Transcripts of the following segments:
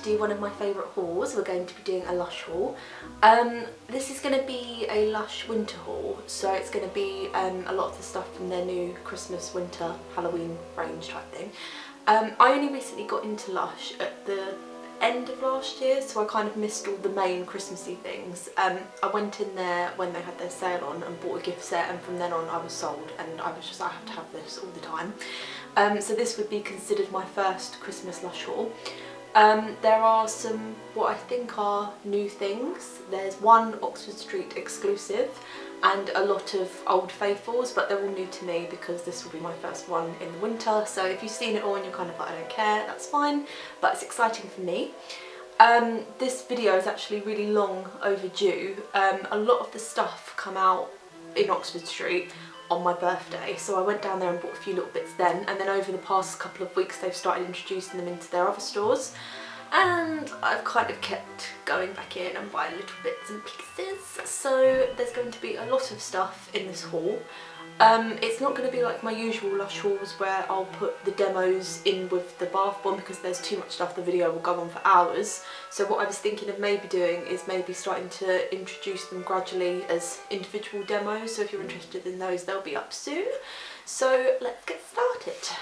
do one of my favourite hauls. We're going to be doing a Lush haul. This is going to be a Lush winter haul, so it's going to be a lot of the stuff from their new Christmas, winter, Halloween range type thing. I only recently got into Lush at the end of last year, so I kind of missed all the main Christmassy things. I went in there when they had their sale on and bought a gift set, and from then on I was sold, and I was just, I have to have this all the time. So this would be considered my first Christmas Lush haul. There are some what I think are new things. There's one Oxford Street exclusive and a lot of old faithfuls, but they're all new to me because this will be my first one in the winter. So if you've seen it all and you're kind of like, I don't care, that's fine, but it's exciting for me. This video is actually really long overdue. A lot of the stuff come out in Oxford Street on my birthday, so I went down there and bought a few little bits then, and then over the past couple of weeks they've started introducing them into their other stores, and I've kind of kept going back in and buying little bits and pieces. So there's going to be a lot of stuff in this haul. It's not going to be like my usual Lush hauls where I'll put the demos in with the bath bomb because there's too much stuff, the video will go on for hours. So what I was thinking of maybe doing is maybe starting to introduce them gradually as individual demos, so if you're interested in those they'll be up soon. So let's get started.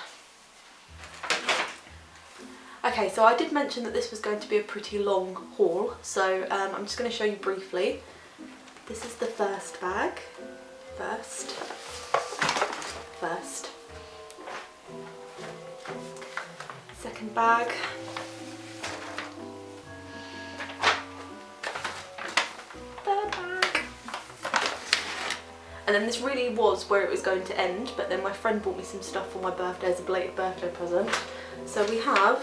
Okay, so I did mention that this was going to be a pretty long haul, so I'm just going to show you briefly. This is the first bag. First. Second bag. Third bag. And then this really was where it was going to end, but then my friend bought me some stuff for my birthday as a belated birthday present. So we have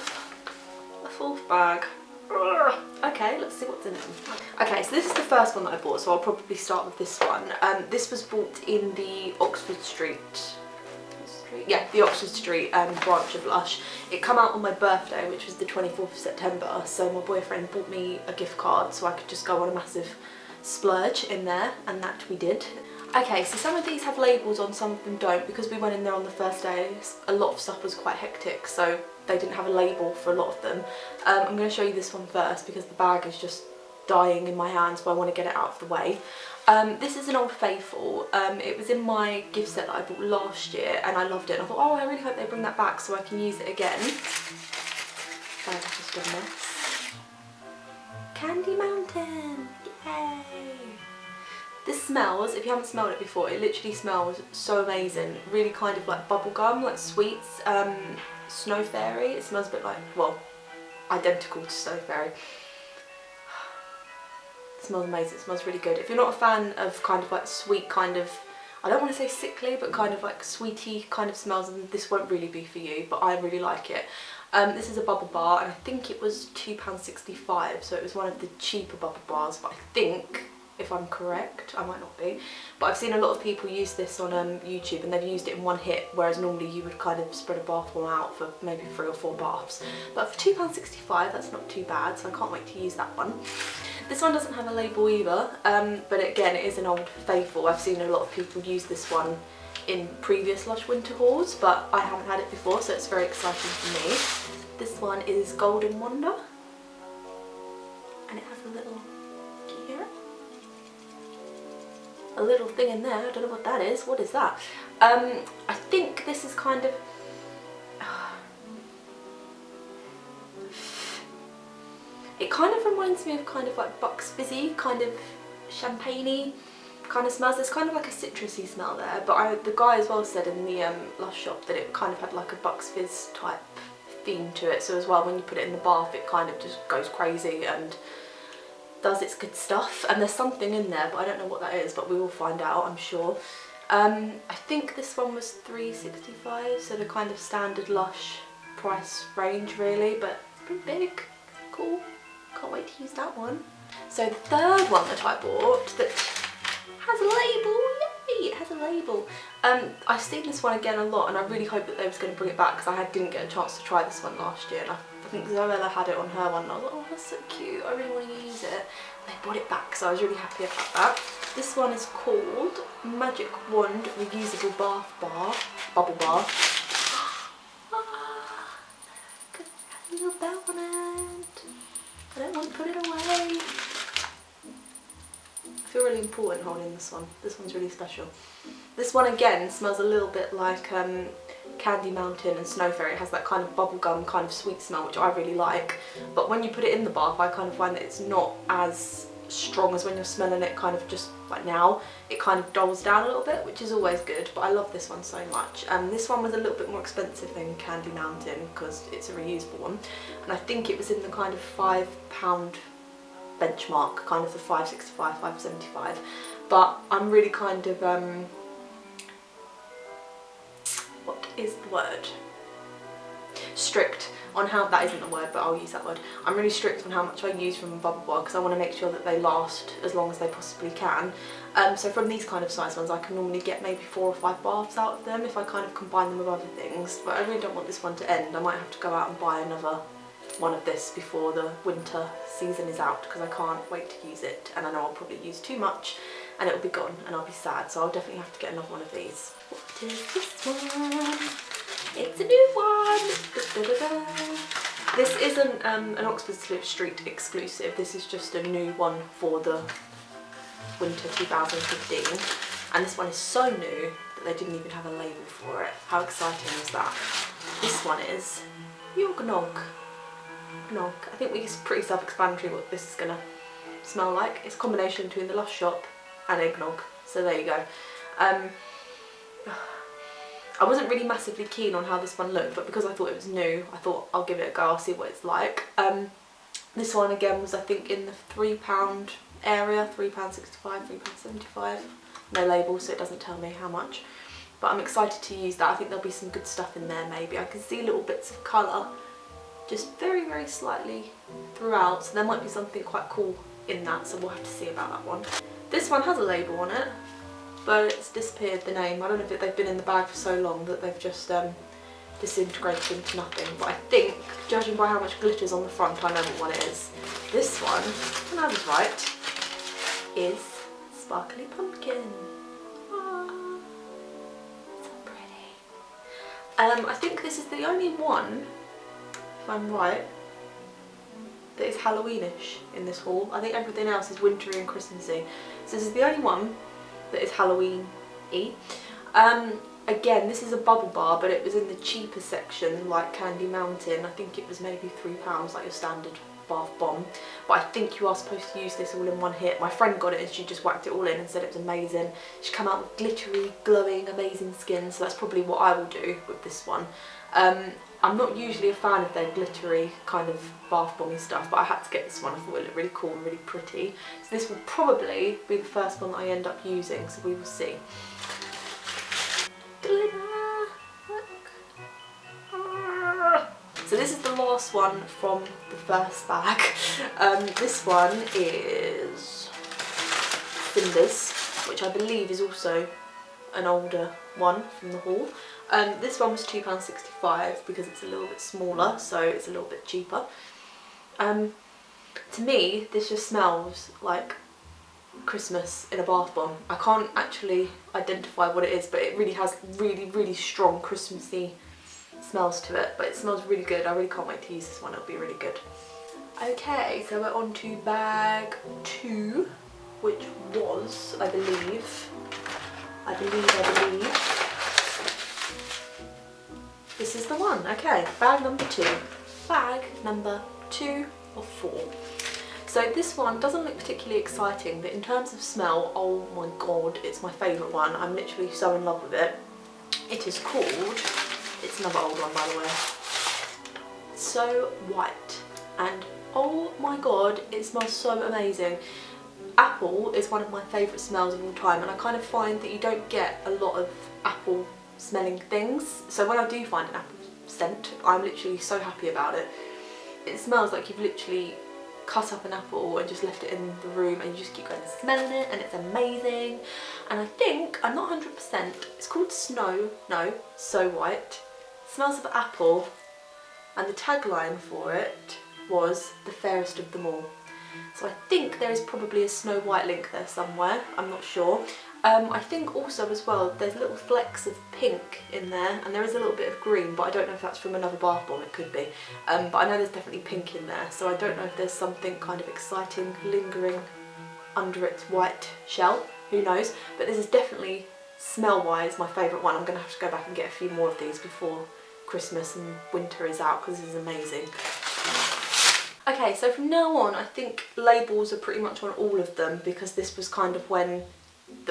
a fourth bag. Okay, let's see what's in it. Okay, so this is the first one that I bought, so I'll probably start with this one. This was bought in the Oxford Street, the Oxford Street branch of Lush. It came out on my birthday, which was the 24th of September, so my boyfriend bought me a gift card so I could just go on a massive splurge in there, and that we did. Okay, so some of these have labels on, some of them don't. Because we went in there on the first day, a lot of stuff was quite hectic, so they didn't have a label for a lot of them. I'm going to show you this one first because the bag is just dying in my hands, but I want to get it out of the way. This is an Old Faithful. It was in my gift set that I bought last year and I loved it. And I thought, oh, I really hope they bring that back so I can use it again. Just a mess. Candy Mountain! Yay! This smells, if you haven't smelled it before, it literally smells so amazing. Really kind of like bubblegum, like sweets. Snow Fairy. It smells a bit like, well, identical to Snow Fairy. It smells amazing, it smells really good. If you're not a fan of kind of like sweet kind of, I don't want to say sickly, but kind of like sweety kind of smells, then this won't really be for you, but I really like it. This is a bubble bar and I think it was £2.65, so it was one of the cheaper bubble bars, but I think, if I'm correct, I might not be, but I've seen a lot of people use this on YouTube and they've used it in one hit, whereas normally you would kind of spread a bath bomb out for maybe 3 or 4 baths. But for £2.65 that's not too bad, so I can't wait to use that one. This one doesn't have a label either, but again it is an Old Faithful. I've seen a lot of people use this one in previous Lush winter hauls, but I haven't had it before, so it's very exciting for me. This one is Golden Wonder, and it has a little, can you hear it? A little thing in there, I don't know what that is. What is that? I think this is kind of, it kind of reminds me of kind of like Bucks Fizzy, kind of champagne-y kind of smells. There's kind of like a citrusy smell there, but the guy as well said in the Lush shop that it kind of had like a Bucks Fizz type theme to it, so as well when you put it in the bath it kind of just goes crazy and does its good stuff. And there's something in there, but I don't know what that is, but we will find out, I'm sure. I think this one was £3.65, so the kind of standard Lush price range really, but it's pretty big. Cool, can't wait to use that one. So the third one that I bought that has a label, yay, it has a label. I've seen this one again a lot and I really hope that they was going to bring it back because I didn't get a chance to try this one last year, and I think Zoella had it on her one and I was like, oh that's so cute, I really want to use it. And they brought it back, so I was really happy about that. This one is called Magic Wand Reusable Bath Bar, Bubble Bar. Got a little bell on it. important holding this one. This one's really special. This one again smells a little bit like Candy Mountain and Snow Fairy. It has that kind of bubblegum kind of sweet smell, which I really like. But when you put it in the bath, I kind of find that it's not as strong as when you're smelling it kind of just like now. It kind of dulls down a little bit, which is always good, but I love this one so much. This one was a little bit more expensive than Candy Mountain because it's a reusable one, and I think it was in the kind of £5 benchmark, kind of the 5.65, 5.75. But I'm really kind of what is the word? Strict on how, that isn't a word but I'll use that word. I'm really strict on how much I use from a bubble bar because I want to make sure that they last as long as they possibly can. So from these kind of size ones I can normally get maybe 4 or 5 baths out of them if I kind of combine them with other things, but I really don't want this one to end. I might have to go out and buy another one of this before the winter season is out because I can't wait to use it, and I know I'll probably use too much and it'll be gone and I'll be sad, so I'll definitely have to get another one of these. What is this one? It's a new one! Da, da, da, da. This isn't an Oxford Street exclusive, this is just a new one for the winter 2015, and this one is so new that they didn't even have a label for it. How exciting is that? This one is Yog Nog. I think it's pretty self-explanatory what this is going to smell like. It's a combination between the Lush shop and eggnog, so there you go. I wasn't really massively keen on how this one looked, but because I thought it was new, I thought I'll give it a go, I'll see what it's like. This one again was I think in the £3 area, £3.65, £3.75. No label, so it doesn't tell me how much. But I'm excited to use that. I think there'll be some good stuff in there maybe. I can see little bits of colour, just very, very slightly throughout, so there might be something quite cool in that, so we'll have to see about that one. This one has a label on it, but it's disappeared, the name. I don't know if they've been in the bag for so long that they've just disintegrated into nothing, but I think, judging by how much glitter's on the front, I know what one it is. This one, and I was right, is Sparkly Pumpkin. Ah, so pretty. I think this is the only one, if I'm right, that is Halloweenish in this haul. I think everything else is wintry and Christmassy. So this is the only one that is Halloween-y. Again, this is a bubble bar, but it was in the cheaper section, like Candy Mountain. I think it was maybe £3, like your standard bath bomb. But I think you are supposed to use this all in one hit. My friend got it and she just whacked it all in and said it was amazing. She came out with glittery, glowing, amazing skin, so that's probably what I will do with this one. I'm not usually a fan of their glittery kind of bath bomby stuff, but I had to get this one. I thought it looked really cool and really pretty. So this will probably be the first one that I end up using, so we will see. So this is the last one from the first bag. This one is Cinders, which I believe is also an older one from the haul. This one was £2.65 because it's a little bit smaller, so it's a little bit cheaper. To me, this just smells like Christmas in a bath bomb. I can't actually identify what it is, but it really has really, really strong Christmassy smells to it, but it smells really good. I really can't wait to use this one, it'll be really good. Okay, so we're on to bag 2, which was, I believe, this is the one. Okay, bag number 2. Bag number 2 of 4. So this one doesn't look particularly exciting, but in terms of smell, oh my god, it's my favourite one. I'm literally so in love with it. It is called, it's another old one by the way, So White, and oh my god, it smells so amazing. Apple is one of my favourite smells of all time, and I kind of find that you don't get a lot of apple smelling things, so when I do find an apple scent, I'm literally so happy about it. It smells like you've literally cut up an apple and just left it in the room and you just keep going and smelling it, and it's amazing. And I think, I'm not 100%, it's called So White. It smells of apple, and the tagline for it was the fairest of them all. So I think there is probably a Snow White link there somewhere, I'm not sure. I think also as well there's little flecks of pink in there, and there is a little bit of green, but I don't know if that's from another bath bomb, it could be. But I know there's definitely pink in there, so I don't know if there's something kind of exciting lingering under its white shell, who knows, but this is definitely smell-wise my favourite one. I'm going to have to go back and get a few more of these before Christmas and winter is out because this is amazing. Okay, so from now on I think labels are pretty much on all of them because this was kind of when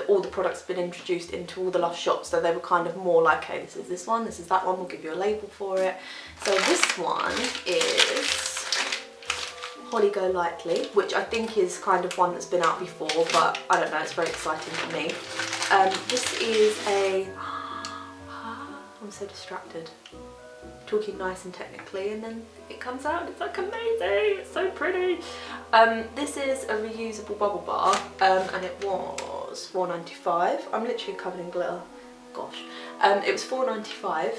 all the products have been introduced into all the Lush shops, so they were kind of more like, hey, this is this one, this is that one, we'll give you a label for it. So this one is Golightly, which I think is kind of one that's been out before, but I don't know, it's very exciting for me. This is a... I'm so distracted. Talking nice and technically, and then it comes out and it's like amazing, it's so pretty. This is a reusable bubble bar, and it was £4.95. I'm literally covered in glitter, gosh. It was £4.95,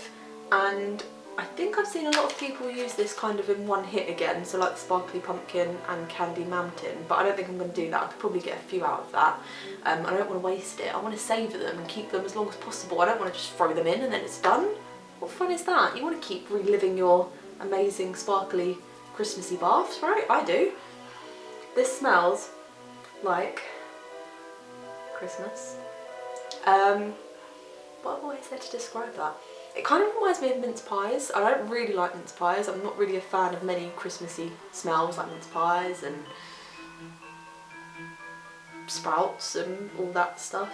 and I think I've seen a lot of people use this kind of in one hit again, so like the Sparkly Pumpkin and Candy Mountain, but I don't think I'm going to do that. I could probably get a few out of that. I don't want to waste it. I want to savour them and keep them as long as possible. I don't want to just throw them in and then it's done. What fun is that? You want to keep reliving your amazing sparkly Christmassy baths, right? I do. This smells like Christmas. What have I said to describe that? It kind of reminds me of mince pies. I don't really like mince pies. I'm not really a fan of many Christmassy smells like mince pies and sprouts and all that stuff.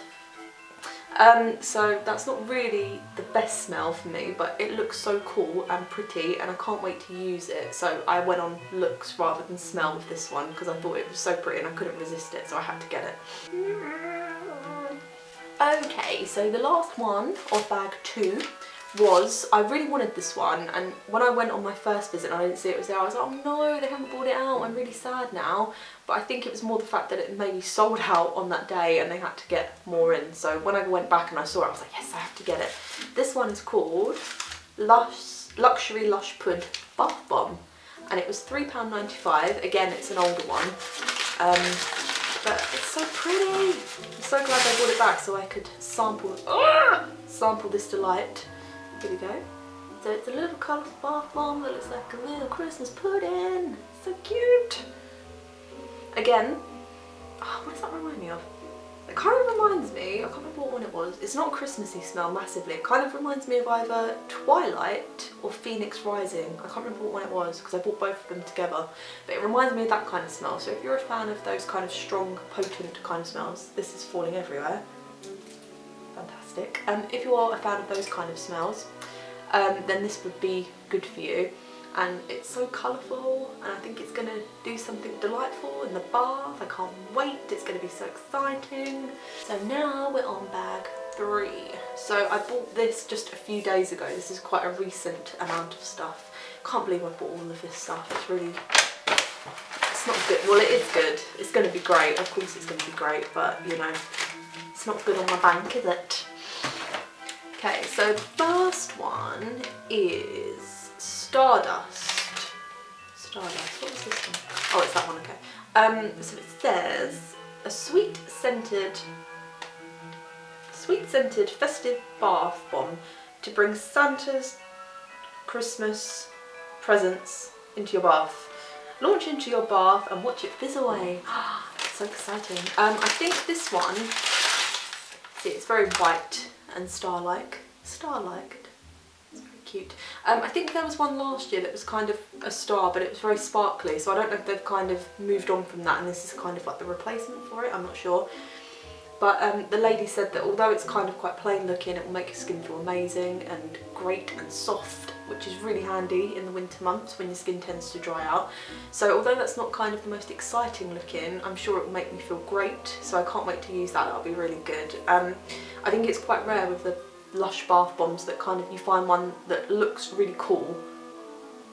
So that's not really the best smell for me, but it looks so cool and pretty and I can't wait to use it. So I went on looks rather than smell with this one because I thought it was so pretty and I couldn't resist it, so I had to get it. Okay, so the last one of bag 2 was, I really wanted this one, and when I went on my first visit and I didn't see it was there, I was like, oh no, they haven't brought it out, I'm really sad now. But I think it was more the fact that it maybe sold out on that day and they had to get more in. So when I went back and I saw it, I was like, yes, I have to get it. This one is called Luxury Lush Pud Bath Bomb, and it was £3.95. Again, it's an older one, but it's so pretty. I'm so glad they brought it back so I could sample this delight. Here we go. So it's a little colourful bath bomb that looks like a little Christmas pudding. So cute. Again, what does that remind me of? It kind of reminds me, I can't remember what one it was. It's not a Christmassy smell massively. It kind of reminds me of either Twilight or Phoenix Rising. I can't remember what one it was because I bought both of them together. But it reminds me of that kind of smell. So if you're a fan of those kind of strong, potent kind of smells, this is falling everywhere. Fantastic. If you are a fan of those kind of smells, then this would be good for you. And it's so colourful, and I think it's going to do something delightful in the bath. I can't wait, it's going to be so exciting. So now we're on bag 3. So I bought this just a few days ago. This is quite a recent amount of stuff. Can't believe I bought all of this stuff. It's really, it's not good. Well, it is good. It's going to be great. Of course it's going to be great, but you know, it's not good on my bank, is it? Okay, so the first one is Stardust. Stardust, what was this one? Oh, it's that one, okay. So it says, a sweet scented festive bath bomb to bring Santa's Christmas presents into your bath. Launch into your bath and watch it fizz away. It's so exciting. I think this one, see, it's very white and star-like. Star-like. It's very cute. I think there was one last year that was kind of a star, but it was very sparkly, so I don't know if they've kind of moved on from that and this is kind of like the replacement for it, I'm not sure. But the lady said that although it's kind of quite plain looking, it will make your skin feel amazing and great and soft, which is really handy in the winter months when your skin tends to dry out. So although that's not kind of the most exciting looking, I'm sure it will make me feel great, so I can't wait to use that. That'll be really good. I think it's quite rare with the Lush bath bombs that kind of you find one that looks really cool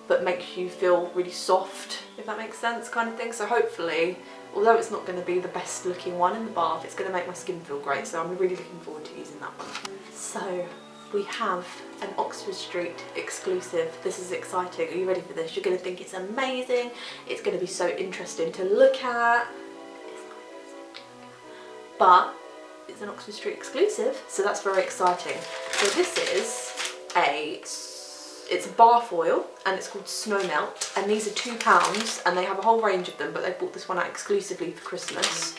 but makes you feel really soft, if that makes sense, kind of thing. So hopefully, although it's not going to be the best looking one in the bath, it's going to make my skin feel great, so I'm really looking forward to using that one. So we have an Oxford Street exclusive. This is exciting. Are you ready for this? You're going to think it's amazing. It's going to be so interesting to look at. But it's an Oxford Street exclusive, so that's very exciting. So this is it's a bath oil and it's called Snow Melt, and these are £2 and they have a whole range of them, but they bought this one out exclusively for Christmas.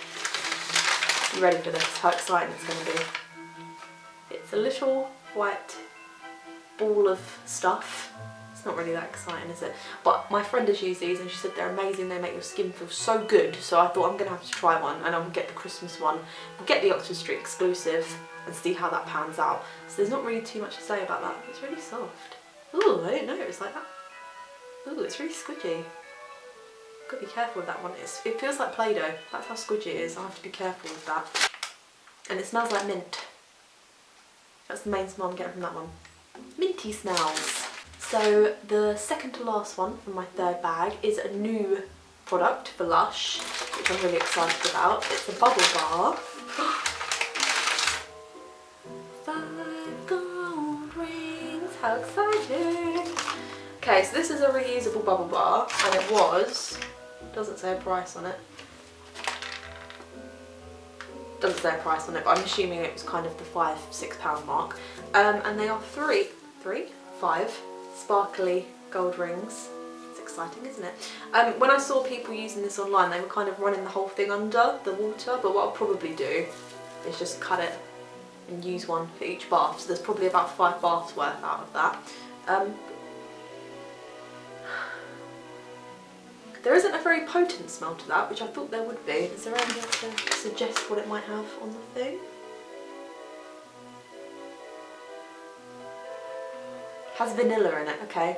You ready for this? How exciting it's going to be. It's a little white ball of stuff. It's not really that exciting, is it? But my friend has used these and she said they're amazing, they make your skin feel so good, so I thought I'm going to have to try one, and I'm going to get the Christmas one. We'll get the Oxford Street exclusive and see how that pans out. So there's not really too much to say about that. It's really soft. Ooh, I didn't know it was like that. Ooh, it's really squidgy. Got to be careful with that one. It feels like Play-Doh. That's how squidgy it is. I have to be careful with that. And it smells like mint. That's the main smell I'm getting from that one. Minty smells. So the second to last one from my third bag is a new product for Lush, which I'm really excited about. It's a bubble bar. 5 gold rings, how exciting! Okay, so this is a reusable bubble bar, and it was, doesn't say a price on it. Doesn't say a price on it, but I'm assuming it was kind of the £5–6 mark. And they are 5 sparkly gold rings. It's exciting, isn't it? When I saw people using this online, they were kind of running the whole thing under the water, but what I'll probably do is just cut it and use one for each bath. So there's probably about 5 baths worth out of that. There isn't a very potent smell to that, which I thought there would be. Is there anything to suggest what it might have on the thing? Has vanilla in it, okay.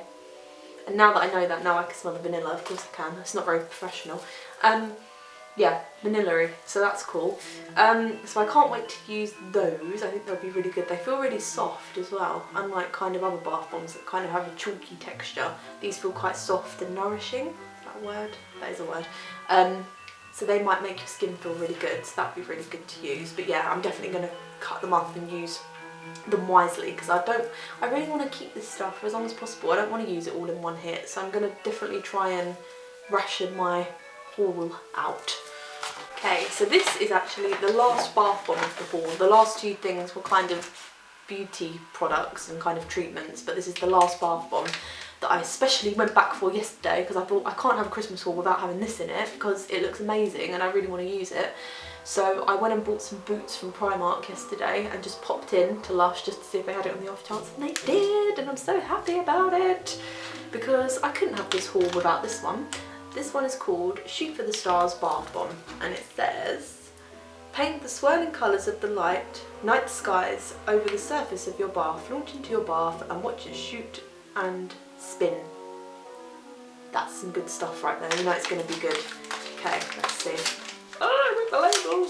And now that I know that, now I can smell the vanilla. Of course I can. It's not very professional. Yeah, vanilla-y, so that's cool. So I can't wait to use those. I think they'll be really good. They feel really soft as well, unlike kind of other bath bombs that kind of have a chalky texture. These feel quite soft and nourishing. Is that a word? That is a word. So they might make your skin feel really good, so that'd be really good to use. But yeah, I'm definitely going to cut them up and use them wisely, because I really want to keep this stuff for as long as possible. I don't want to use it all in one hit, so I'm going to definitely try and ration my haul out. Okay, so this is actually the last bath bomb of the haul. The last 2 things were kind of beauty products and kind of treatments, but this is the last bath bomb that I especially went back for yesterday, because I thought I can't have a Christmas haul without having this in it, because it looks amazing and I really want to use it. So I went and bought some boots from Primark yesterday and just popped in to Lush just to see if they had it on the off chance, and they did, and I'm so happy about it, because I couldn't have this haul without this one. This one is called Shoot for the Stars Bath Bomb, and it says, paint the swirling colours of the night skies over the surface of your bath, launch into your bath and watch it shoot and spin. That's some good stuff right there, you know it's going to be good. Okay, let's see. Oh, I ripped the label!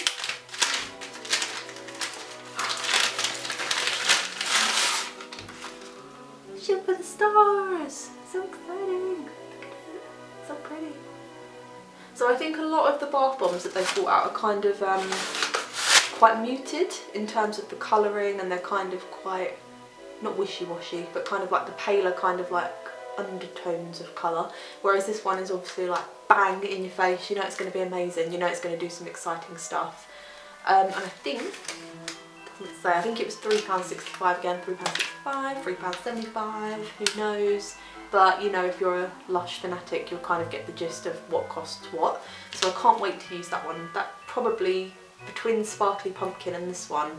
Shoot for the stars! So exciting! Look at it, so pretty. So I think a lot of the bath bombs that they've brought out are kind of quite muted in terms of the colouring, and they're kind of quite, not wishy-washy, but kind of like the paler kind of like undertones of colour, whereas this one is obviously like bang in your face. You know it's going to be amazing, you know it's going to do some exciting stuff. And I think, doesn't say, I think it was £3.65 again, £3.65, £3.75, who knows, but you know, if you're a Lush fanatic you'll kind of get the gist of what costs what. So I can't wait to use that one. That probably, between Sparkly Pumpkin and this one,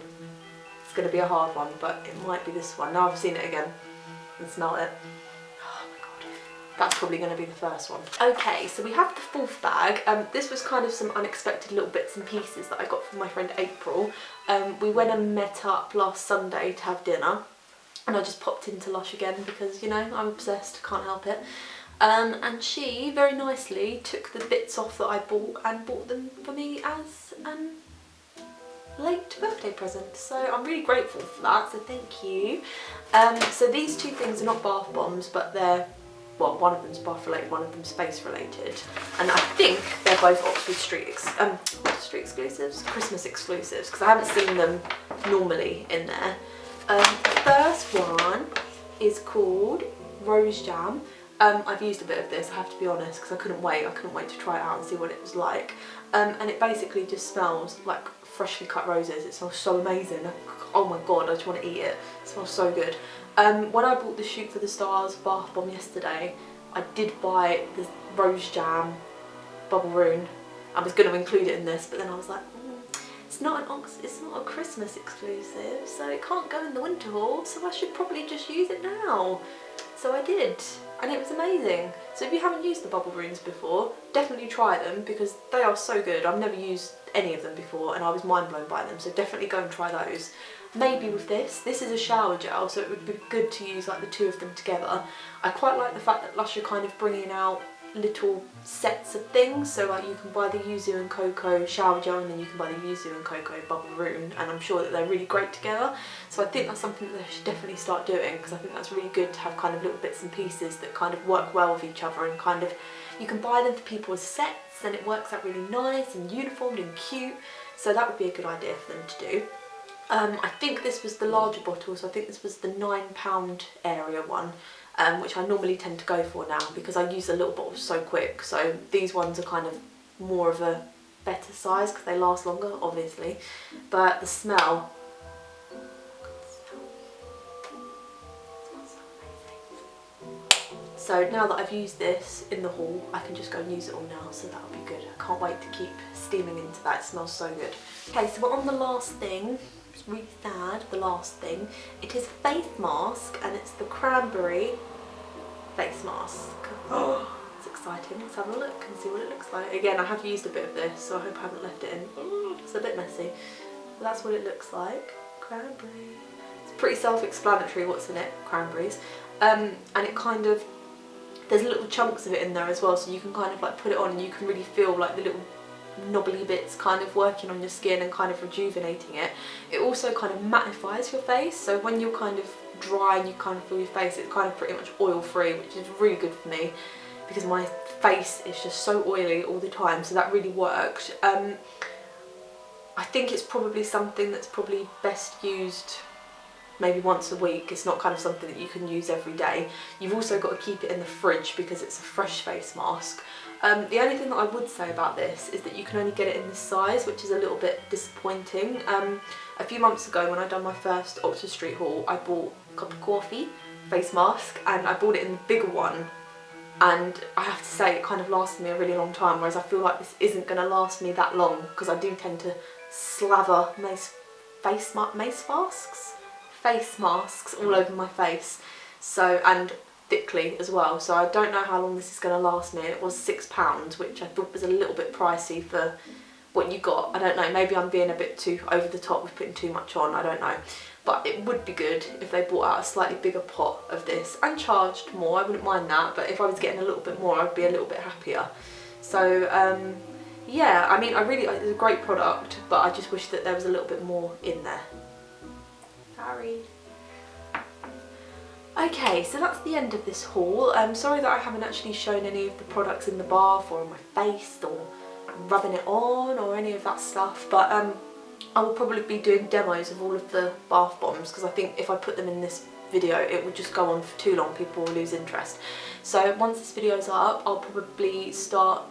it's going to be a hard one, but it might be this one. Now I've seen it again and smelled it. That's probably going to be the first one. Okay, so we have the 4th bag. This was kind of some unexpected little bits and pieces that I got from my friend April. We went and met up last Sunday to have dinner, and I just popped into Lush again because, you know, I'm obsessed, can't help it. And she very nicely took the bits off that I bought and bought them for me as a late birthday present. So I'm really grateful for that, so thank you. So these 2 things are not bath bombs, but they're, well, one of them's bath related, one of them's face related, and I think they're both Oxford Street exclusives, Christmas exclusives, because I haven't seen them normally in there. The first one is called Rose Jam. I've used a bit of this, I have to be honest, because I couldn't wait to try it out and see what it was like. And it basically just smells like freshly cut roses. It smells so amazing. Oh my god, I just want to eat it. It smells so good. When I bought the Shoot for the Stars bath bomb yesterday, I did buy the Rose Jam Bubble Rune. I was going to include it in this, but then I was like, it's not a Christmas exclusive, so it can't go in the winter haul, so I should probably just use it now. So I did, and it was amazing. So if you haven't used the bubble runes before, definitely try them because they are so good. I've never used any of them before and I was mind blown by them, so definitely go and try those. Maybe with this is a shower gel, so it would be good to use like the two of them together. I quite like the fact that Lush are kind of bringing out little sets of things, so like you can buy the yuzu and cocoa shower gel and then you can buy the yuzu and cocoa bubble rune, and I'm sure that they're really great together. So I think that's something that they should definitely start doing, because I think that's really good to have kind of little bits and pieces that kind of work well with each other, and kind of you can buy them for people as sets and it works out really nice and uniformed and cute, so that would be a good idea for them to do. I think this was the larger bottle, so I think this was the £9 area one, which I normally tend to go for now because I use the little bottles so quick. So these ones are kind of more of a better size because they last longer, obviously. But the smell, so now that I've used this in the haul, I can just go and use it all now, so that'll be good. I can't wait to keep steaming into that, it smells so good. Okay, so we're on the last thing. It's really sad, the last thing. It is a face mask, and it's the Cranberry face mask. Oh, it's exciting. Let's have a look and see what it looks like. Again, I have used a bit of this, so I hope I haven't left it in. It's a bit messy. But that's what it looks like. Cranberry. It's pretty self-explanatory what's in it, cranberries. And it kind of, there's little chunks of it in there as well, so you can kind of like put it on and you can really feel like the little knobbly bits kind of working on your skin and kind of rejuvenating it. It also kind of mattifies your face, so when you're kind of dry and you kind of feel your face, it's kind of pretty much oil free, which is really good for me because my face is just so oily all the time, so that really worked. I think it's probably something that's probably best used maybe once a week. It's not kind of something that you can use every day. You've also got to keep it in the fridge because it's a fresh face mask. The only thing that I would say about this is that you can only get it in this size, which is a little bit disappointing. A few months ago when I done my first Oxford Street haul, I bought a cup of coffee face mask and I bought it in the bigger one, and I have to say it kind of lasted me a really long time, whereas I feel like this isn't going to last me that long because I do tend to slather face masks all over my face, so, and thickly as well, so I don't know how long this is going to last me. It was £6, which I thought was a little bit pricey for what you got. I don't know, maybe I'm being a bit too over the top with putting too much on, I don't know. But it would be good if they brought out a slightly bigger pot of this and charged more. I wouldn't mind that, but if I was getting a little bit more, I'd be a little bit happier. So yeah, I mean, it's a great product, but I just wish that there was a little bit more in there. Sorry. Okay, so that's the end of this haul. I'm sorry that I haven't actually shown any of the products in the bath or on my face or rubbing it on or any of that stuff, but I will probably be doing demos of all of the bath bombs because I think if I put them in this video it would just go on for too long, people will lose interest. So once this video is up, I'll probably start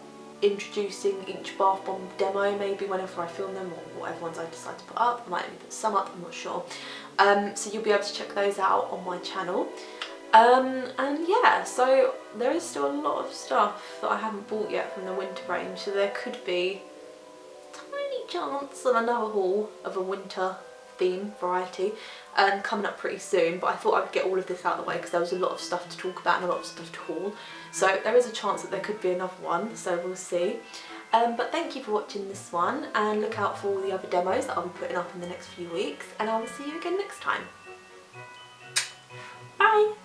introducing each bath bomb demo, maybe whenever I film them or whatever ones I decide to put up. I might only put some up, I'm not sure. So you'll be able to check those out on my channel. And yeah, so there is still a lot of stuff that I haven't bought yet from the winter range, so there could be a tiny chance of another haul of a winter theme variety coming up pretty soon, but I thought I would get all of this out of the way because there was a lot of stuff to talk about and a lot of stuff to haul, so there is a chance that there could be another one, so we'll see. But thank you for watching this one, and look out for all the other demos that I'll be putting up in the next few weeks, and I will see you again next time. Bye!